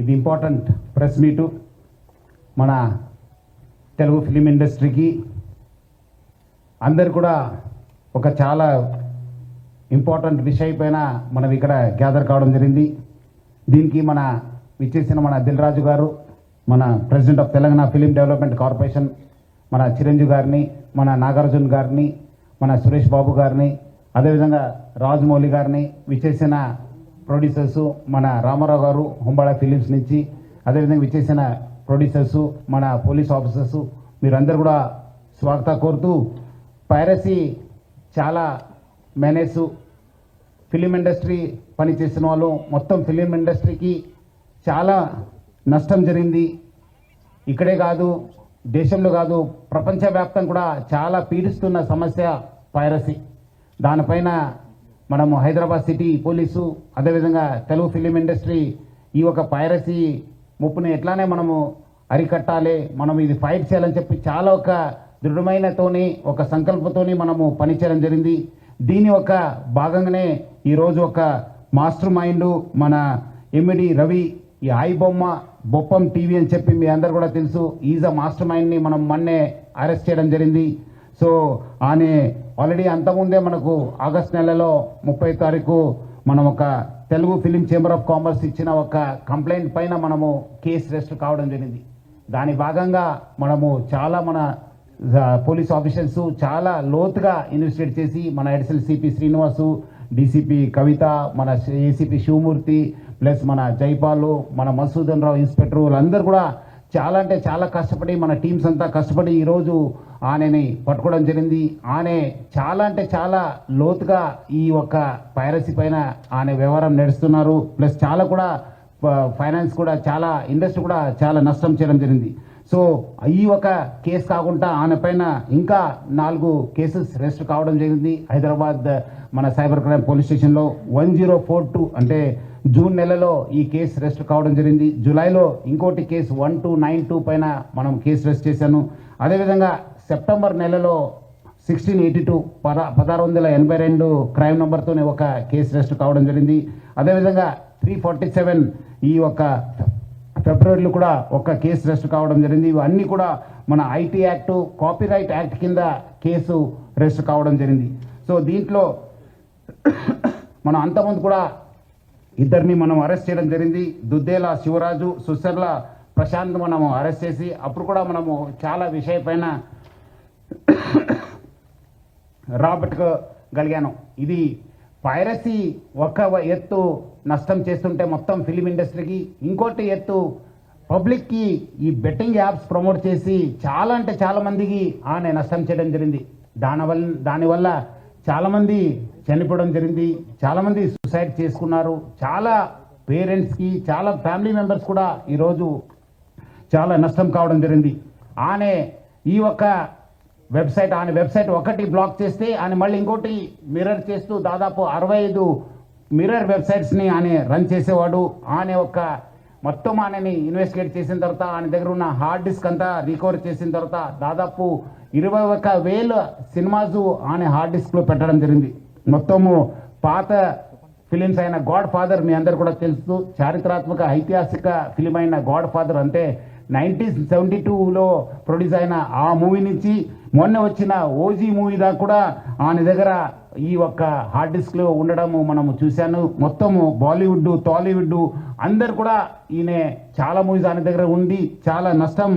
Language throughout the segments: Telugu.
ఇది ఇంపార్టెంట్ ప్రెస్ మీటు మన తెలుగు ఫిలిం ఇండస్ట్రీకి అందరు కూడా ఒక చాలా ఇంపార్టెంట్ విషయం పైన మనం ఇక్కడ గ్యాదర్ కావడం జరిగింది. దీనికి మన విచ్చేసిన మన దిల్ రాజు గారు, మన president of Telangana film development corporation, మన చిరంజీవి గారిని, మన నాగార్జున గారిని, మన సురేష్ బాబు గారిని, అదేవిధంగా రాజమౌళి గారిని, విచ్చేసిన ప్రొడ్యూసర్సు మన రామారావు గారు హుంబాళ ఫిలిమ్స్ నుంచి, అదేవిధంగా విచ్చేసిన ప్రొడ్యూసర్సు మన పోలీస్ ఆఫీసర్సు, మీరందరూ కూడా స్వాగత కోరుతూ, పైరసీ చాలా మేనేసు ఫిలిం ఇండస్ట్రీ పనిచేసిన వాళ్ళు మొత్తం ఫిలిం ఇండస్ట్రీకి చాలా నష్టం జరిగింది. ఇక్కడే కాదు, దేశంలో కాదు, ప్రపంచవ్యాప్తంగా కూడా చాలా పీడిస్తున్న సమస్య పైరసీ. దానిపైన మనము హైదరాబాద్ సిటీ పోలీసు, అదేవిధంగా తెలుగు ఫిలిం ఇండస్ట్రీ ఈ ఒక పైరసీ ముప్పుని ఎట్లానే మనము అరికట్టాలి, మనం ఇది ఫైట్ చేయాలని చెప్పి చాలా ఒక దృఢమైనతోని ఒక సంకల్పంతోని మనము పనిచేయడం జరిగింది. దీని ఒక భాగంగానే ఈరోజు ఒక మాస్టర్ మైండ్ మన ఎమ్మిడి రవి, ఈ ఐబొమ్మ బొప్పం టీవీ అని చెప్పి మీ అందరు కూడా తెలుసు, ఈజ్ అ మాస్టర్ మైండ్ని మనం మొన్నే అరెస్ట్ చేయడం జరిగింది. సో ఆయన ఆల్రెడీ అంతకుముందే మనకు ఆగస్ట్ నెలలో 30 తారీఖు మనం ఒక Telugu film chamber of commerce ఇచ్చిన ఒక కంప్లైంట్ పైన మనము కేసు రిజిస్టర్ కావడం జరిగింది. దాని భాగంగా మనము చాలా మన పోలీస్ ఆఫీసర్స్ చాలా లోతుగా ఇన్వెస్టిగేట్ చేసి మన అడిషనల్ సిపి శ్రీనివాసు, డీసీపీ కవిత, మన ఏసీపీ శివమూర్తి, ప్లస్ మన జైపాలు, మన మసూదన్ రావు ఇన్స్పెక్టర్, వాళ్ళందరూ కూడా చాలా అంటే చాలా కష్టపడి మన టీమ్స్ అంతా కష్టపడి ఈరోజు ఆయనని పట్టుకోవడం జరిగింది. ఆయన చాలా అంటే చాలా లోతుగా ఈ ఒక్క పైరసీ పైన ఆయన వ్యవహారం నడుస్తున్నారు. ప్లస్ చాలా కూడా ఫైనాన్స్ కూడా చాలా ఇండస్ట్రీ కూడా చాలా నష్టం చేయడం జరిగింది. సో ఈ ఒక కేసు కాకుండా ఆయన పైన ఇంకా 4 కేసెస్ రిజిస్టర్ కావడం జరిగింది. హైదరాబాద్ మన సైబర్ క్రైమ్ పోలీస్ స్టేషన్లో 1042 అంటే జూన్ నెలలో ఈ కేసు రిజిస్టర్ కావడం జరిగింది. జూలైలో ఇంకోటి కేసు 1292 పైన మనం కేసు రిజిస్టర్ చేశాను. అదేవిధంగా సెప్టెంబర్ నెలలో 1682 1682 క్రైమ్ నెంబర్తోనే ఒక కేసు రిజిస్టర్ కావడం జరిగింది. అదేవిధంగా 347 ఈ ఒక ఫిబ్రవరిలో కూడా ఒక కేసు రిజిస్టర్ కావడం జరిగింది. ఇవన్నీ కూడా మన ఐటీ యాక్ట్, కాపీరైట్ యాక్ట్ కింద కేసు రిజిస్టర్ కావడం జరిగింది. సో దీంట్లో మనం అంతకుముందు కూడా ఇద్దరిని మనం అరెస్ట్ చేయడం జరిగింది. దుద్దేల శివరాజు, సుసర్ల ప్రశాంత్ మనము అరెస్ట్ చేసి అప్పుడు కూడా మనము చాలా విషయం పైన రాబట్టుకోగలిగాను. ఇది పైరసీ ఒక ఎత్తు నష్టం చేస్తుంటే మొత్తం ఫిలిం ఇండస్ట్రీకి, ఇంకోటి ఎత్తు పబ్లిక్కి ఈ బెట్టింగ్ యాప్స్ ప్రమోట్ చేసి చాలా అంటే చాలా మందికి ఆయన నష్టం చేయడం జరిగింది. దానివల్ల చాలామంది చనిపోవడం జరిగింది, చాలామంది సూసైడ్ చేసుకున్నారు. చాలా పేరెంట్స్కి, చాలా ఫ్యామిలీ మెంబర్స్ కూడా ఈరోజు చాలా నష్టం కావడం జరిగింది. ఆయన ఈ ఒక్క ఆయన వెబ్సైట్ ఒకటి బ్లాక్ చేస్తే ఆయన మళ్ళీ ఇంకోటి మిర్రర్ చేస్తూ దాదాపు 65 మిర్రర్ వెబ్సైట్స్ని ఆయన రన్ చేసేవాడు. ఆయన ఒక మొత్తం ఆయనని ఇన్వెస్టిగేట్ చేసిన తర్వాత ఆయన దగ్గర ఉన్న హార్డ్ డిస్క్ అంతా రికవర్ చేసిన తర్వాత దాదాపు 21,000 సినిమాస్ ఆయన హార్డ్ డిస్క్లో పెట్టడం జరిగింది. మొత్తము పాత ఫిలిమ్స్ అయిన గాడ్ ఫాదర్ మీ అందరు కూడా తెలుసు, చారిత్రాత్మక ఐతిహాసిక ఫిలిం అయిన గాడ్ ఫాదర్ అంటే 1972లో ప్రొడ్యూస్ అయిన ఆ మూవీ నుంచి మొన్న వచ్చిన ఓజీ మూవీ దాకా కూడా ఆయన దగ్గర ఈ ఒక్క హార్డ్ డిస్క్లో ఉండడము మనము చూశాను. మొత్తము బాలీవుడ్, టాలీవుడ్ అందరు కూడా ఈయన చాలా మూవీస్ ఆయన దగ్గర ఉండి చాలా నష్టం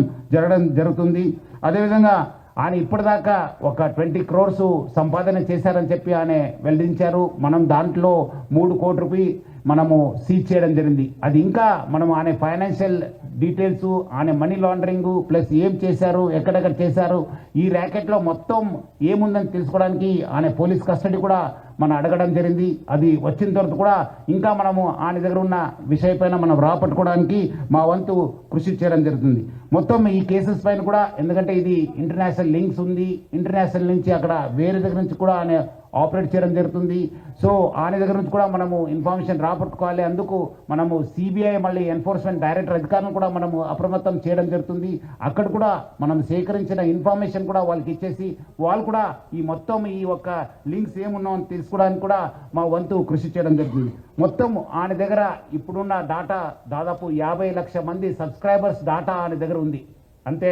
జరుగుతుంది. అదేవిధంగా ఆయన ఇప్పటిదాకా ఒక 20 crores సంపాదన చేశారని చెప్పి ఆయన వెల్లడించారు. మనం దాంట్లో 3 కోట్ల రూపాయలు మనము సీజ్ చేయడం జరిగింది. అది ఇంకా మనం ఆయన ఫైనాన్షియల్ డీటెయిల్స్, ఆయన మనీ లాండరింగ్ ప్లస్ ఏం చేశారు, ఎక్కడెక్కడ చేశారు, ఈ ర్యాకెట్లో మొత్తం ఏముందని తెలుసుకోవడానికి ఆయన పోలీస్ కస్టడీ కూడా మనం అడగడం జరిగింది. అది వచ్చిన తర్వాత కూడా ఇంకా మనము ఆయన దగ్గర ఉన్న విషయం పైన మనం రాపట్టుకోవడానికి మా వంతు కృషి చేయడం జరుగుతుంది. మొత్తం ఈ కేసెస్ పైన కూడా, ఎందుకంటే ఇది ఇంటర్నేషనల్ లింక్స్ ఉంది, ఇంటర్నేషనల్ నుంచి అక్కడ వేరే దగ్గర నుంచి కూడా ఆయన ఆపరేట్ చేయడం జరుగుతుంది. సో ఆయన దగ్గర నుంచి కూడా మనము ఇన్ఫర్మేషన్ రాబట్టుకోవాలి. అందుకు మనము సిబిఐ మళ్ళీ ఎన్ఫోర్స్మెంట్ డైరెక్టర్ అధికారులను కూడా మనము అప్రమత్తం చేయడం జరుగుతుంది. అక్కడ కూడా మనం సేకరించిన ఇన్ఫర్మేషన్ కూడా వాళ్ళకి ఇచ్చేసి వాళ్ళు కూడా ఈ మొత్తం ఈ ఒక్క లింక్స్ ఏమున్నామని తెలుసుకోవడానికి కూడా మా వంతు కృషి చేయడం జరుగుతుంది. మొత్తం ఆయన దగ్గర ఇప్పుడున్న డాటా దాదాపు 50 లక్షల మంది సబ్స్క్రైబర్స్ డాటా ఆయన దగ్గర ఉంది. అంటే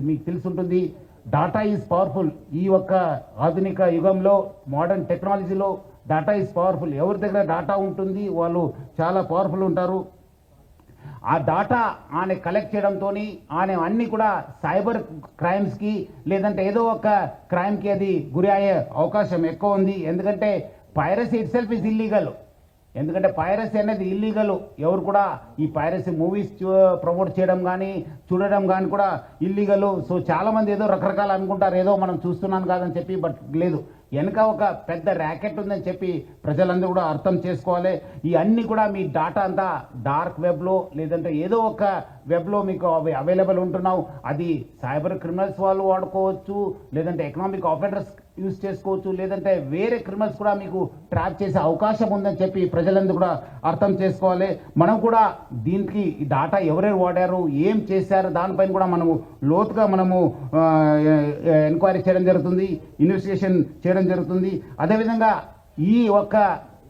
మీకు తెలుసుంటుంది, డాటా ఈజ్ పవర్ఫుల్. ఈ ఒక్క ఆధునిక యుగంలో మోడర్న్ టెక్నాలజీలో డాటా ఈజ్ పవర్ఫుల్. ఎవరి దగ్గర డాటా ఉంటుంది వాళ్ళు చాలా పవర్ఫుల్ ఉంటారు. ఆ డాటా ఆయన కలెక్ట్ చేయడంతో ఆయన అన్ని కూడా సైబర్ క్రైమ్స్కి లేదంటే ఏదో ఒక క్రైమ్కి అది గురి అయ్యే అవకాశం ఎక్కువ ఉంది. ఎందుకంటే piracy it self is illegal. ఎందుకంటే పైరసీ అనేది ఇల్లీగల్. ఎవరు కూడా ఈ పైరసీ మూవీస్ ప్రమోట్ చేయడం కానీ చూడడం కానీ కూడా ఇల్లీగల్. సో చాలామంది ఏదో రకరకాలు అనుకుంటారు, ఏదో మనం చూస్తున్నాను కాదని చెప్పి. బట్ లేదు, వెనక ఒక పెద్ద ర్యాకెట్ ఉందని చెప్పి ప్రజలందరూ కూడా అర్థం చేసుకోవాలి. ఈ అన్ని కూడా మీ డాటా అంతా డార్క్ వెబ్లో లేదంటే ఏదో ఒక వెబ్లో మీకు అవి అవైలబుల్ ఉంటున్నావు. అది సైబర్ క్రిమినల్స్ వాళ్ళు వాడుకోవచ్చు, లేదంటే ఎకనామిక్ ఆపరేటర్స్ యూజ్ చేసుకోవచ్చు, లేదంటే వేరే క్రిమినల్స్ కూడా మీకు ట్రాప్ చేసే అవకాశం ఉందని చెప్పి ప్రజలందరూ కూడా అర్థం చేసుకోవాలి. మనం కూడా దీనికి ఈ డాటా ఎవరెవరు వాడారు, ఏం చేశారు, దానిపైన కూడా మనము లోతుగా మనము ఎంక్వైరీ చేయడం జరుగుతుంది, ఇన్వెస్టిగేషన్ చేయడం జరుగుతుంది. అదేవిధంగా ఈ ఒక్క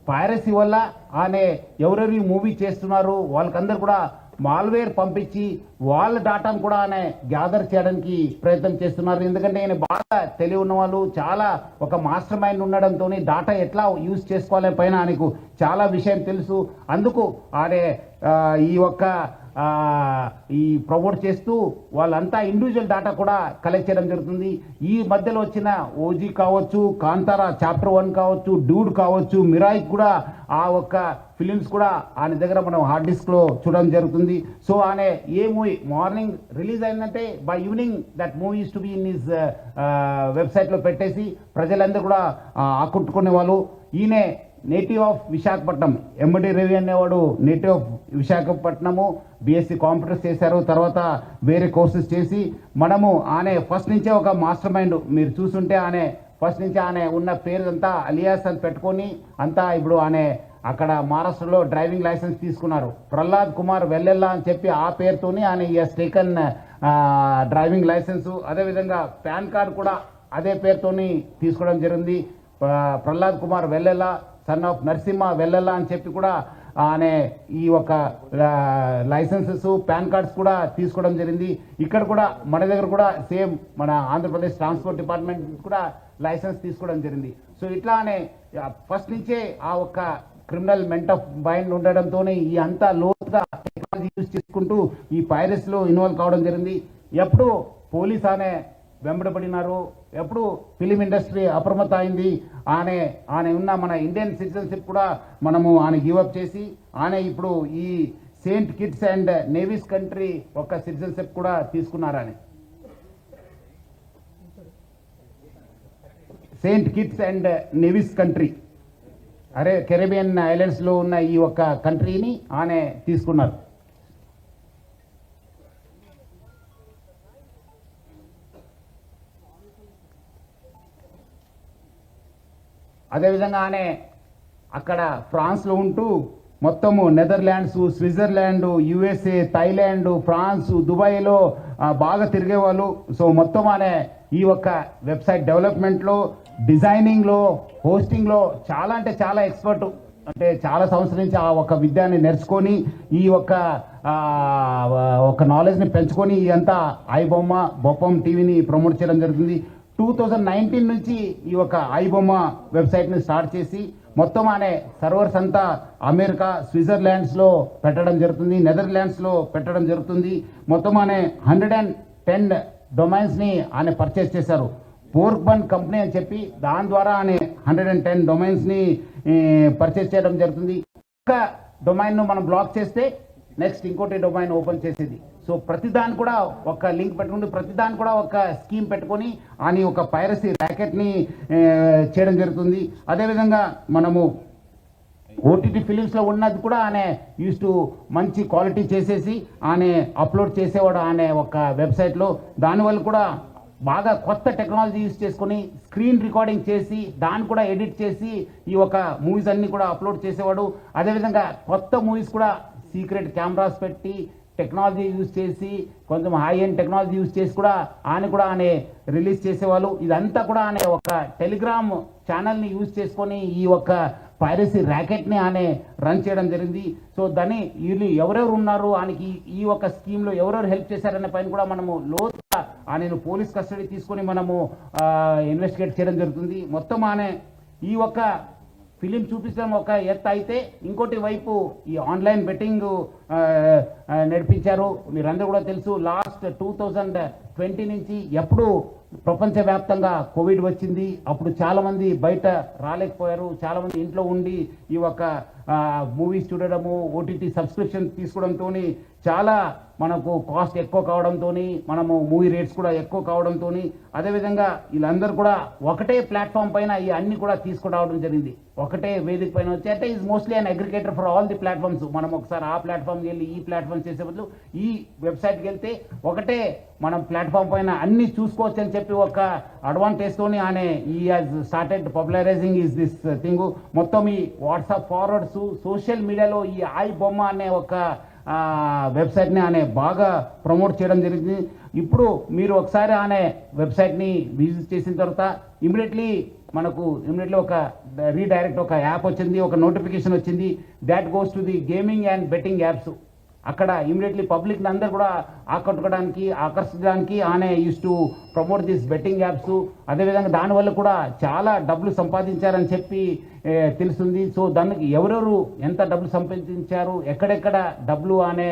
పైరసీ వల్ల ఆనే ఎవరెవరు మూవీ చేస్తున్నారు వాళ్ళకందరూ కూడా మాల్వేర్ పంపించి వాళ్ళ డాటాను కూడా ఆయన గ్యాదర్ చేయడానికి ప్రయత్నం చేస్తున్నారు. ఎందుకంటే ఆయన బాగా తెలివి ఉన్న వాళ్ళు, చాలా ఒక మాస్టర్ మైండ్ ఉండడంతో డాటా ఎట్లా యూజ్ చేసుకోవాలని పైన ఆయనకు చాలా విషయం తెలుసు. అందుకు ఆయన ఈ ఒక్క ఈ ప్రమోట్ చేస్తూ వాళ్ళంతా ఇండివిజువల్ డాటా కూడా కలెక్ట్ చేయడం జరుగుతుంది. ఈ మధ్యలో వచ్చిన ఓజీ కావచ్చు, కాంతారా చాప్టర్ 1 కావచ్చు, డూడ్ కావచ్చు, మిరాయి కూడా ఆ ఒక్క ఫిలిమ్స్ కూడా ఆయన దగ్గర మనం హార్డ్ డిస్క్లో చూడడం జరుగుతుంది. సో ఆయన ఏ మూవీ మార్నింగ్ రిలీజ్ అయిందంటే by evening that movie use to be in his వెబ్సైట్లో పెట్టేసి ప్రజలందరూ కూడా ఆకట్టుకునే వాళ్ళు. ఈయనే నేటివ్ ఆఫ్ విశాఖపట్నం, ఎంబడి రవి అనేవాడు native of Visakhapatnam, BSc computers చేశారు. తర్వాత వేరే కోర్సెస్ చేసి మనము ఆయన ఫస్ట్ నుంచే ఒక మాస్టర్ మైండ్. మీరు చూస్తుంటే ఆయన ఫస్ట్ నుంచి ఆయన ఉన్న పేరు అంతా అలియాస్ అని పెట్టుకొని అంతా ఇప్పుడు ఆయన అక్కడ మహారాష్ట్రలో డ్రైవింగ్ లైసెన్స్ తీసుకున్నారు. ప్రహ్లాద్ కుమార్ వెల్లెల్లా అని చెప్పి ఆ పేరుతోని ఆయన ఎస్ టేకన్ డ్రైవింగ్ లైసెన్సు. అదేవిధంగా పాన్ కార్డు కూడా అదే పేరుతోని తీసుకోవడం జరిగింది. ప్రహ్లాద్ కుమార్ వెల్లెల్లా, సన్ ఆఫ్ నరసింహ వెల్లెల్లా అని చెప్పి కూడా ఆయన ఈ ఒక లైసెన్సెస్ పాన్ కార్డ్స్ కూడా తీసుకోవడం జరిగింది. ఇక్కడ కూడా మన దగ్గర కూడా సేమ్ మన ఆంధ్రప్రదేశ్ ట్రాన్స్పోర్ట్ డిపార్ట్మెంట్ కూడా లైసెన్స్ తీసుకోవడం జరిగింది. సో ఇట్లానే ఫస్ట్ నుంచే ఆ ఒక్క క్రిమినల్ మెంట్ ఆఫ్ మైండ్ ఉండడంతో ఈ అంతా లోతుగా టెక్నాలజీ యూజ్ చేసుకుంటూ ఈ పైరసీలో ఇన్వాల్వ్ కావడం జరిగింది. ఎప్పుడు పోలీస్ అనే వెంబడబడినారు, ఎప్పుడు ఫిలిం ఇండస్ట్రీ అప్రమత్తం అయింది. ఆయన ఉన్న మన ఇండియన్ సిటిజన్షిప్ కూడా మనము ఆయన గివప్ చేసి ఆయన ఇప్పుడు ఈ Saint Kitts and Nevis country ఒక సిటిజన్షిప్ కూడా తీసుకున్నారని. Saint Kitts and Nevis country Caribbean ఐలాండ్స్లో ఉన్న ఈ ఒక్క కంట్రీని ఆయన తీసుకున్నారు. అదేవిధంగా ఆయన అక్కడ ఫ్రాన్స్లో ఉంటూ మొత్తము Netherlands, Switzerland, USA, Thailand, France, దుబాయ్లో బాగా తిరిగేవాళ్ళు. సో మొత్తం ఆయన ఈ ఒక్క వెబ్సైట్ డెవలప్మెంట్లో, డిజైనింగ్లో, హోస్టింగ్లో చాలా అంటే చాలా ఎక్స్పర్ట్. అంటే చాలా సంవత్సరం నుంచి ఆ ఒక విద్యాన్ని నేర్చుకొని ఈ ఒక నాలెడ్జ్ని పెంచుకొని అంతా ఐబొమ్మ, బొప్పం టీవీని ప్రమోట్ చేయడం జరుగుతుంది. 2019 నుంచి ఈ ఒక ఐబొమ్మ వెబ్సైట్ని స్టార్ట్ చేసి మొత్తం అనే సర్వర్స్ అంతా అమెరికా, స్విట్జర్లాండ్స్లో పెట్టడం జరుగుతుంది, నెదర్లాండ్స్లో పెట్టడం జరుగుతుంది. మొత్తం అనే 110 డొమైన్స్ని ఆయన పర్చేస్ చేశారు. పోర్క్బన్ కంపెనీ అని చెప్పి దాని ద్వారా ఆయన 110 డొమైన్స్ని పర్చేస్ చేయడం జరుగుతుంది. ఒక డొమైన్ను మనం బ్లాక్ చేస్తే నెక్స్ట్ ఇంకోటి డొమైన్ ఓపెన్ చేసేది. సో ప్రతిదాన్ని కూడా ఒక లింక్ పెట్టుకుని ప్రతిదాన్ని కూడా ఒక స్కీమ్ పెట్టుకొని అని ఒక పైరసీ ర్యాకెట్ని చేయడం జరుగుతుంది. అదేవిధంగా మనము ఓటీటీ ఫిలిమ్స్లో ఉన్నది కూడా ఆయన యూస్ టు మంచి క్వాలిటీ చేసేసి ఆయన అప్లోడ్ చేసేవాడు ఆయన ఒక వెబ్సైట్లో. దానివల్ల కూడా బాగా కొత్త టెక్నాలజీ యూజ్ చేసుకొని స్క్రీన్ రికార్డింగ్ చేసి దాన్ని కూడా ఎడిట్ చేసి ఈ ఒక మూవీస్ అన్ని కూడా అప్లోడ్ చేసేవాడు. అదేవిధంగా కొత్త మూవీస్ కూడా సీక్రెట్ కెమెరాస్ పెట్టి టెక్నాలజీ యూజ్ చేసి కొంచెం హై ఎండ్ టెక్నాలజీ యూజ్ చేసి కూడా ఆయన రిలీజ్ చేసేవాళ్ళు. ఇదంతా కూడా ఆయన ఒక టెలిగ్రామ్ ఛానల్ని యూజ్ చేసుకొని ఈ ఒక పైరసీ ర్యాకెట్ని ఆయన రన్ చేయడం జరిగింది. సో దాన్ని వీళ్ళు ఎవరెవరు ఉన్నారు, ఆయనకి ఈ ఒక స్కీమ్లో ఎవరెవరు హెల్ప్ చేశారనే పైన కూడా మనము లోతుగా ఆయనను పోలీస్ కస్టడీ తీసుకొని మనము ఇన్వెస్టిగేట్ చేయడం జరుగుతుంది. మొత్తం ఆయన ఈ ఒక ఫిలిం చూపించడం ఒక ఎత్తు అయితే, ఇంకోటి వైపు ఈ ఆన్లైన్ బెట్టింగ్ నడిపించారు. మీరందరూ కూడా తెలుసు, లాస్ట్ 2020 నుంచి ఎప్పుడు ప్రపంచవ్యాప్తంగా కోవిడ్ వచ్చింది. అప్పుడు చాలామంది బయట రాలేకపోయారు, చాలామంది ఇంట్లో ఉండి ఈ ఒక మూవీస్ చూడడము, ఓటీటీ సబ్స్క్రిప్షన్ తీసుకోవడంతో చాలా మనకు కాస్ట్ ఎక్కువ కావడంతో, మనము మూవీ రేట్స్ కూడా ఎక్కువ కావడంతో, అదేవిధంగా వీళ్ళందరూ కూడా ఒకటే ప్లాట్ఫామ్ పైన ఈ అన్ని కూడా తీసుకురావడం జరిగింది. ఒకటే వేదిక పైన వచ్చి, అంటే is mostly an aggregator for all the platforms. మనం ఒకసారి ఆ ప్లాట్ఫామ్కి వెళ్ళి ఈ ప్లాట్ఫామ్ చేసే బదులు ఈ వెబ్సైట్కి వెళ్తే ఒకటే మనం ప్లాట్ఫామ్ పైన అన్ని చూసుకోవచ్చు అని చెప్పి ఒక అడ్వాంటేజ్తోని ఆయన ఈ has started popularising is this thing. మొత్తం ఈ వాట్సాప్ ఫార్వర్డ్స్, సోషల్ మీడియాలో ఈ ఐ బొమ్మ అనే ఒక వెబ్సైట్ని ఆయన బాగా ప్రమోట్ చేయడం జరిగింది. ఇప్పుడు మీరు ఒకసారి ఆయన వెబ్సైట్ని విజిట్ చేసిన తర్వాత ఇమీడియట్లీ ఒక రీడైరెక్ట్ ఒక యాప్ వచ్చింది, ఒక నోటిఫికేషన్ వచ్చింది, that goes to the gaming and betting apps. అక్కడ ఇమీడియట్లీ పబ్లిక్ని అందరు కూడా ఆకర్షించడానికి ఆయన use to promote this betting apps. అదేవిధంగా దానివల్ల కూడా చాలా డబ్బులు సంపాదించారని చెప్పి తెలుస్తుంది. సో దానికి ఎవరెవరు ఎంత డబ్బులు సంపాదించారు, ఎక్కడెక్కడ డబ్బులు అనే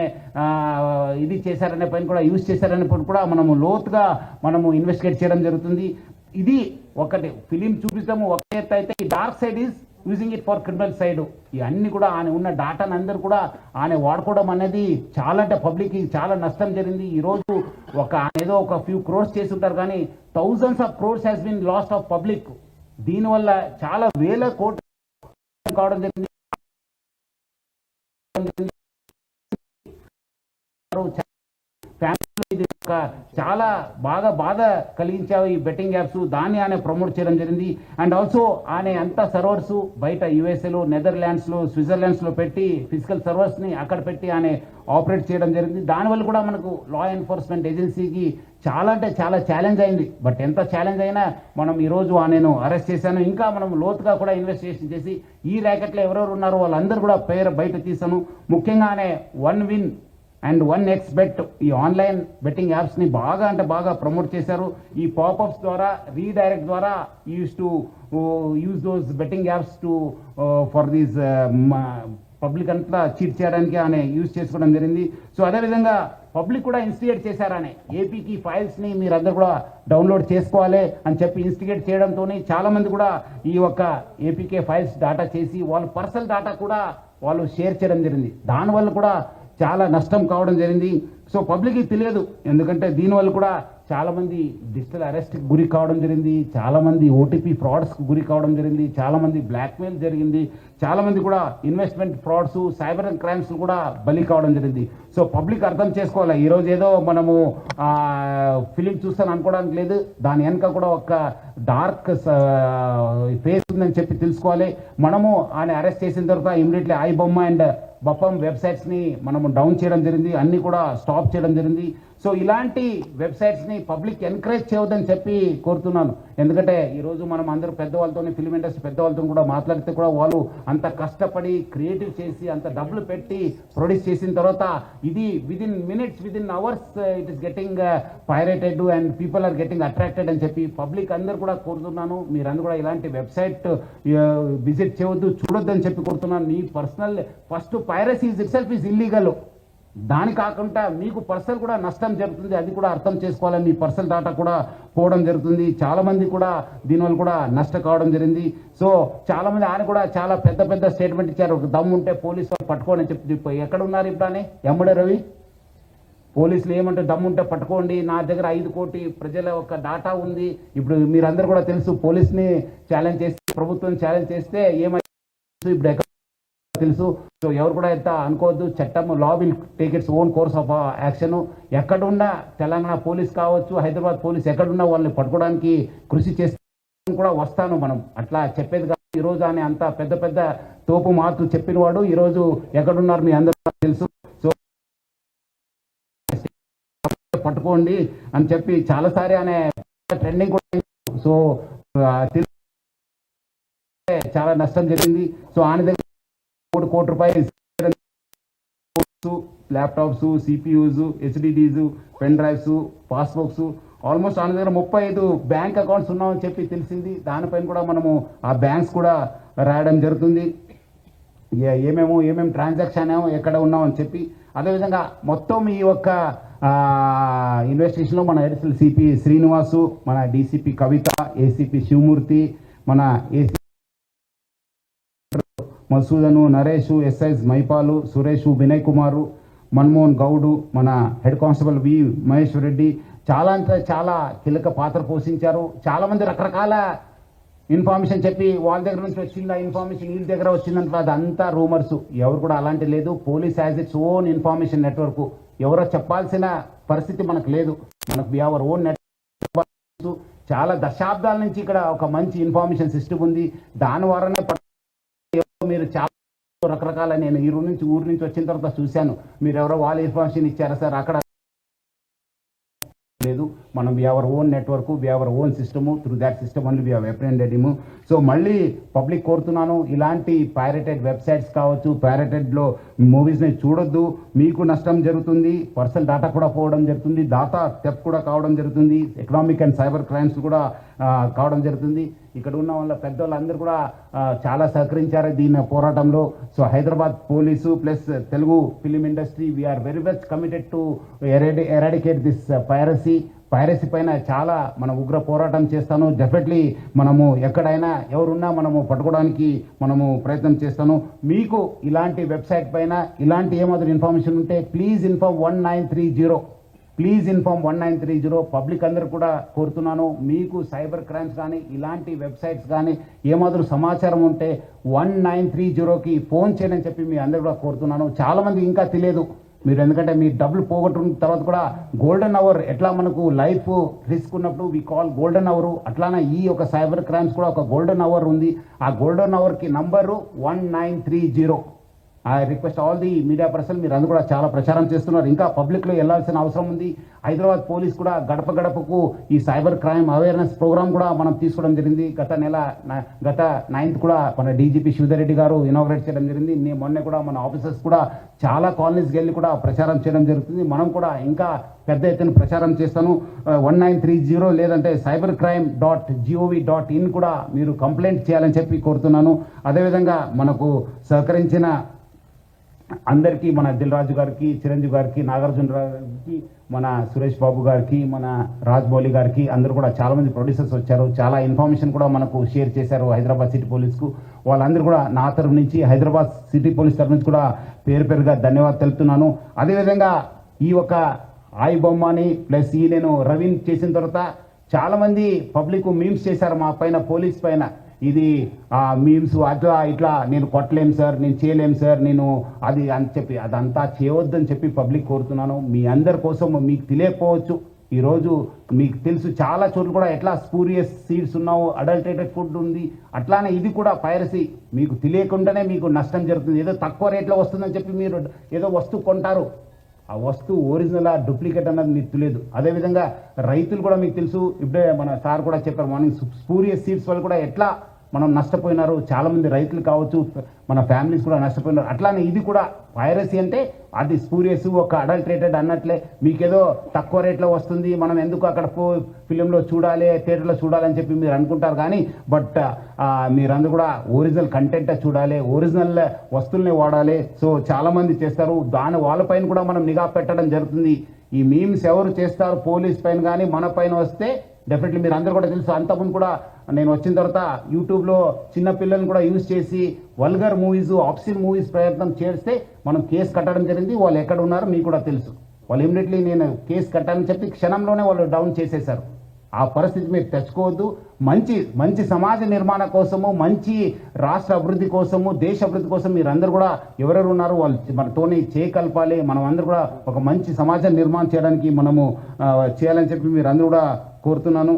ఇది చేశారనే పైన కూడా యూజ్ చేశారనే పైన కూడా మనము లోతుగా ఇన్వెస్టిగేట్ చేయడం జరుగుతుంది. ఇది ఒకటి ఫిలిం చూపించడము ఒక ఎత్తు అయితే, ఈ dark side is using it for criminal side. ఇవన్నీ కూడా ఆయన ఉన్న డాటాను అందరూ కూడా ఆయన వాడుకోవడం అనేది చాలా, అంటే పబ్లిక్కి చాలా నష్టం జరిగింది. ఈరోజు ఏదో ఒక ఫ్యూ క్రోర్స్ చేసి ఉంటారు, కానీ thousands of crores has been lost of public. దీనివల్ల చాలా వేల కోట్లు కావడం జరిగింది. ఇది చాలా బాధ కలిగించావు ఈ బెట్టింగ్ యాప్స్. దాన్ని ఆయన ప్రమోట్ చేయడం జరిగింది. అండ్ ఆల్సో ఆయన అంత సర్వర్స్ బయట యుఎస్ఏలో, నెదర్లాండ్స్లో, స్విట్జర్లాండ్స్లో పెట్టి ఫిజికల్ సర్వర్స్ని అక్కడ పెట్టి ఆయన ఆపరేట్ చేయడం జరిగింది. దానివల్ల కూడా మనకు లా ఎన్ఫోర్స్మెంట్ ఏజెన్సీకి చాలా, అంటే చాలా ఛాలెంజ్ అయింది. బట్ ఎంత ఛాలెంజ్ అయినా మనం ఈరోజు నేను అరెస్ట్ చేశాను. ఇంకా మనం లోతుగా కూడా ఇన్వెస్టిగేషన్ చేసి ఈ ర్యాకెట్లో ఎవరెవరు ఉన్నారో వాళ్ళందరూ కూడా పేరు బయట తీసాను. ముఖ్యంగానే వన్ విన్ అండ్ 1xBet ఈ ఆన్లైన్ బెట్టింగ్ యాప్స్ని బాగా ప్రమోట్ చేశారు. ఈ పాపప్స్ ద్వారా, రీడైరెక్ట్ ద్వారా use those betting apps for these public అంతా చీట్ చేయడానికి ఆయన యూజ్ చేసుకోవడం జరిగింది. సో అదేవిధంగా పబ్లిక్ కూడా ఇన్స్టిగేట్ చేశారని, ఏపీకి ఫైల్స్ని మీరందరూ కూడా డౌన్లోడ్ చేసుకోవాలి అని చెప్పి ఇన్స్టిగేట్ చేయడంతో చాలామంది కూడా ఈ యొక్క ఏపీకే ఫైల్స్ డాటా చేసి వాళ్ళ పర్సనల్ డాటా కూడా వాళ్ళు షేర్ చేయడం జరిగింది. దానివల్ల కూడా చాలా నష్టం కావడం జరిగింది. సో పబ్లిక్కి తెలియదు, ఎందుకంటే దీనివల్ల కూడా చాలామంది డిజిటల్ అరెస్ట్కి గురి కావడం జరిగింది, చాలామంది ఓటీపీ ఫ్రాడ్స్కి గురి కావడం జరిగింది, చాలామంది బ్లాక్మెయిల్ జరిగింది, చాలామంది కూడా ఇన్వెస్ట్మెంట్ ఫ్రాడ్స్, సైబర్ క్రైమ్స్ కూడా బలి కావడం జరిగింది. సో పబ్లిక్ అర్థం చేసుకోవాలి, ఈరోజు ఏదో మనము ఫిలిం చూస్తాను అనుకోవడానికి లేదు, దాని వెనక కూడా ఒక డార్క్ ఫేస్ ఉందని చెప్పి తెలుసుకోవాలి. మనము ఆయన అరెస్ట్ చేసిన తర్వాత ఇమీడియట్లీ ఐ బొమ్మ అండ్ బప్పం వెబ్సైట్స్ని మనము డౌన్ చేయడం జరిగింది, అన్నీ కూడా స్టాప్ చేయడం జరిగింది. సో ఇలాంటి వెబ్సైట్స్ని పబ్లిక్ ఎంకరేజ్ చేయవద్దని చెప్పి కోరుతున్నాను. ఎందుకంటే ఈరోజు మనం అందరూ పెద్దవాళ్ళతో, ఫిలిం ఇండస్ట్రీ పెద్దవాళ్ళతో కూడా మాట్లాడితే కూడా వాళ్ళు అంత కష్టపడి క్రియేటివ్ చేసి అంత డబ్బులు పెట్టి ప్రొడ్యూస్ చేసిన తర్వాత ఇది within minutes, within hours it is getting pirated and people are getting attracted అని చెప్పి పబ్లిక్ అందరు కూడా కోరుతున్నాను. మీరందరూ కూడా ఇలాంటి వెబ్సైట్ విజిట్ చేయవద్దు, చూడొద్దు అని చెప్పి కోరుతున్నాను. మీ personal first piracy itself is illegal. దాని కాకుండా మీకు పర్సనల్ కూడా నష్టం జరుగుతుంది, అది కూడా అర్థం చేసుకోవాలి. మీ పర్సనల్ డాటా కూడా పోవడం జరుగుతుంది, చాలామంది కూడా దీనివల్ల కూడా నష్టం కావడం జరిగింది. సో చాలామంది ఆయన కూడా చాలా పెద్ద స్టేట్మెంట్ ఇచ్చారు, ఒక దమ్ము ఉంటే పోలీసు వాళ్ళు పట్టుకోండి అని చెప్పి. ఎక్కడ ఉన్నారు ఇప్పుడు అని ఎమ్మడే రవి? పోలీసులు ఏమంటే దమ్ముంటే పట్టుకోండి, నా దగ్గర 5 కోటి ప్రజల ఒక డాటా ఉంది. ఇప్పుడు మీరందరూ కూడా తెలుసు, పోలీస్ని ఛాలెంజ్ చేస్తే, ప్రభుత్వం ఛాలెంజ్ చేస్తే ఏమైంది, ఇప్పుడు తెలుసు. సో ఎవరు కూడా ఎంత అనుకోవద్దు, చట్టం law will take its own course of action. ఎక్కడున్నా తెలంగాణ పోలీస్ కావచ్చు, హైదరాబాద్ పోలీస్ ఎక్కడున్నా వాళ్ళని పట్టుకోవడానికి కృషి చేస్తే కూడా వస్తాను. మనం అట్లా చెప్పేది కాదు. ఈరోజు అని అంత పెద్ద పెద్ద తోపు మాటలు చెప్పిన వాడు ఈరోజు ఎక్కడున్నారు మీ అందరూ తెలుసు. సో పట్టుకోండి అని చెప్పి చాలాసారి అనే ట్రెండింగ్ కూడా. సో చాలా నష్టం జరిగింది. సో ఆయన దగ్గర 3 కోట్ల రూపాయలు laptops, CPUs, HDDs, pen drives, passbooks, almost ఆయన దగ్గర 35 బ్యాంక్ అకౌంట్స్ ఉన్నామని చెప్పి తెలిసింది. దానిపైన కూడా మనము ఆ బ్యాంక్స్ కూడా రాయడం జరుగుతుంది, ఏమేమి ట్రాన్సాక్షన్ ఎక్కడ ఉన్నామని చెప్పి. అదేవిధంగా మొత్తం ఈ యొక్క ఇన్వెస్టిగేషన్లో మన ఎడిషనల్ సిపి శ్రీనివాసు, మన డిసిపి కవిత, ఏసీపీ శివమూర్తి, మన ఏసీ మసూదను, నరేష్, ఎస్ఐస్ మైపాలు, సురేష్, వినయ్ కుమారు, మన్మోహన్ గౌడు, మన హెడ్ కానిస్టేబుల్ వి మహేశ్వర్ రెడ్డి చాలా అంటే చాలా కీలక పాత్ర పోషించారు. చాలామంది రకరకాల ఇన్ఫర్మేషన్ చెప్పి వాళ్ళ దగ్గర నుంచి వచ్చింది, ఆ ఇన్ఫర్మేషన్ వీళ్ళ దగ్గర వచ్చిందంటే అదంతా రూమర్స్. ఎవరు కూడా అలాంటి లేదు. Police has its own information network. ఎవరో చెప్పాల్సిన పరిస్థితి మనకు లేదు. మనకు వి అవర్ ఓన్ నెట్వర్క్. చాలా దశాబ్దాల నుంచి ఇక్కడ ఒక మంచి ఇన్ఫర్మేషన్ సిస్టమ్ ఉంది. దాని ద్వారానే మీరు చాలా రకరకాల, నేను ఈ ఊరు నుంచి వచ్చిన తర్వాత చూశాను, మీరు ఎవరో వాళ్ళ ఇన్ఫర్మేషన్ ఇచ్చారా సార్, అక్కడ లేదు. మనం we our own network, we our own system. Through that system only we have apprehended him. So మళ్ళీ పబ్లిక్ కోరుతున్నాను, ఇలాంటి పైరేటెడ్ వెబ్సైట్స్ కావచ్చు, పైరేటెడ్లో మూవీస్ని చూడొద్దు. మీకు నష్టం జరుగుతుంది, పర్సనల్ డేటా కూడా పోవడం జరుగుతుంది, డేటా థెఫ్ట్ కూడా కావడం జరుగుతుంది, ఎకనామిక్ అండ్ సైబర్ క్రైమ్స్ కూడా కావడం జరుగుతుంది. ఇక్కడ ఉన్న వాళ్ళ పెద్దవాళ్ళందరూ కూడా చాలా సహకరించారు దీని పోరాటంలో. So Hyderabad police plus Telugu film industry we are very much committed to eradicate this piracy పైన చాలా మనం ఉగ్ర పోరాటం చేస్తాను. డెఫినెట్లీ మనము ఎక్కడైనా ఎవరున్నా మనము పట్టుకోవడానికి మనము ప్రయత్నం చేస్తాను. మీకు ఇలాంటి వెబ్సైట్ పైన ఇలాంటి ఏమాత్రం ఇన్ఫర్మేషన్ ఉంటే please inform 1930. Please inform 1930. Public అందరూ కూడా కోరుతున్నాను, మీకు సైబర్ క్రైమ్స్ కానీ ఇలాంటి వెబ్సైట్స్ కానీ ఏమాత్రం సమాచారం ఉంటే 1930కి ఫోన్ చేయని చెప్పి మీ అందరూ కూడా కోరుతున్నాను. చాలామంది ఇంకా తెలియదు మీరు, ఎందుకంటే మీ డబ్బులు పోగొట్టుకున్న తర్వాత కూడా గోల్డెన్ అవర్ ఎట్లా మనకు లైఫ్ రిస్క్ ఉన్నప్పుడు వి కాల్ గోల్డెన్ అవర్, అట్లానే ఈ ఒక సైబర్ క్రైమ్స్ కూడా ఒక గోల్డెన్ అవర్ ఉంది. ఆ గోల్డెన్ అవర్కి number 1930. I request all the media person, మీరు అందరూ కూడా చాలా ప్రచారం చేస్తున్నారు. ఇంకా పబ్లిక్లో వెళ్ళాల్సిన అవసరం ఉంది. హైదరాబాద్ పోలీస్ కూడా గడప గడపకు ఈ సైబర్ క్రైమ్ అవేర్నెస్ ప్రోగ్రామ్ కూడా మనం తీసుకోవడం జరిగింది. గత 9th కూడా మన డీజీపీ శివధర్ రెడ్డి గారు ఇనాగ్రేట్ చేయడం జరిగింది. మొన్న కూడా మన ఆఫీసర్స్ కూడా చాలా కాలనీస్కి వెళ్ళి కూడా ప్రచారం చేయడం జరుగుతుంది. మనం కూడా ఇంకా పెద్ద ఎత్తున ప్రచారం చేస్తాను. 1930 లేదంటే cybercrime.gov.in కూడా మీరు కంప్లైంట్ చేయాలని చెప్పి కోరుతున్నాను. అదేవిధంగా మనకు సహకరించిన అందరికీ, మన దిల్ రాజు గారికి, చిరంజీవి గారికి, నాగార్జున గారికి, మన సురేష్ బాబు గారికి, మన రాజ్మౌళి గారికి, అందరూ కూడా చాలామంది ప్రొడ్యూసర్స్ వచ్చారు. చాలా ఇన్ఫర్మేషన్ కూడా మనకు షేర్ చేశారు హైదరాబాద్ సిటీ పోలీస్కు. వాళ్ళందరూ కూడా నా తరఫు నుంచి, హైదరాబాద్ సిటీ పోలీస్ తరఫు నుంచి కూడా పేరుగా ధన్యవాదాలు తెలుపుతున్నాను. అదేవిధంగా ఈ ఒక ఆయి బొమ్మని ప్లస్ ఈ నేను రవిని చేసిన తర్వాత చాలామంది పబ్లిక్ మీమ్స్ చేశారు మా పైన, పోలీస్ పైన. ఇది మీమ్స్ అట్లా ఇట్లా, నేను కొట్టలేం సార్, నేను చేయలేం సార్, నేను అది అని చెప్పి అదంతా చేయవద్దని చెప్పి పబ్లిక్ కోరుతున్నాను. మీ అందరి కోసం మీకు తెలియకపోవచ్చు, ఈరోజు మీకు తెలుసు చాలా చోట్ల కూడా ఎట్లా స్పూరియస్ సీడ్స్ ఉన్నావు, అడల్టరేటెడ్ ఫుడ్ ఉంది. అట్లానే ఇది కూడా పైరసీ, మీకు తెలియకుండానే మీకు నష్టం జరుగుతుంది. ఏదో తక్కువ రేట్లో వస్తుందని చెప్పి మీరు ఏదో వస్తువు కొంటారు, ఆ వస్తువు ఒరిజినల్ డూప్లికేట్ అన్నది మీకు తెలియదు. అదేవిధంగా రైతులు కూడా మీకు తెలుసు, ఇప్పుడే మన సార్ కూడా చెప్పారు మార్నింగ్, స్పూరియస్ సీడ్స్ వల్ల కూడా ఎట్లా మనం నష్టపోయినారు. చాలామంది రైతులు కావచ్చు, మన ఫ్యామిలీస్ కూడా నష్టపోయినారు. అట్లానే ఇది కూడా పైరసీ అంటే అది స్పూరియస్, ఒక అడల్టరేటెడ్ అన్నట్లే. మీకేదో తక్కువ రేట్లో వస్తుంది, మనం ఎందుకు అక్కడ ఫిలింలో చూడాలి, థియేటర్లో చూడాలని చెప్పి మీరు అనుకుంటారు. కానీ బట్ మీరందరూ కూడా ఒరిజినల్ కంటెంట్ చూడాలి, ఒరిజినల్ వస్తువుల్ని వాడాలి. సో చాలామంది చేస్తారు, దాని వాళ్ళపైన కూడా మనం నిఘా పెట్టడం జరుగుతుంది. ఈ మీమ్స్ ఎవరు చేస్తారు పోలీస్ పైన కానీ మన పైన వస్తే డెఫినెట్లీ మీరు అందరూ కూడా తెలుసు. అంతకుముందు కూడా నేను వచ్చిన తర్వాత యూట్యూబ్లో చిన్న పిల్లల్ని కూడా యూజ్ చేసి వల్గర్ మూవీస్, ఆప్సిన్ మూవీస్ ప్రయత్నం చేస్తే మనం కేసు కట్టడం జరిగింది. వాళ్ళు ఎక్కడ ఉన్నారో మీకు కూడా తెలుసు. వాళ్ళు ఇమీడియట్లీ నేను కేసు కట్టాలని చెప్పి క్షణంలోనే వాళ్ళు డౌన్ చేసేశారు. ఆ పరిస్థితి మీరు తెచ్చుకోవద్దు. మంచి మంచి సమాజ నిర్మాణ కోసము, మంచి రాష్ట్ర అభివృద్ధి కోసము, దేశ అభివృద్ధి కోసం మీరందరూ కూడా ఎవరెవరు ఉన్నారో వాళ్ళు మనతోని చేయకల్పాలి. మనం అందరూ కూడా ఒక మంచి సమాజ నిర్మాణం చేయడానికి మనము చేయాలని చెప్పి మీరందరూ కూడా కోరుతున్నాను.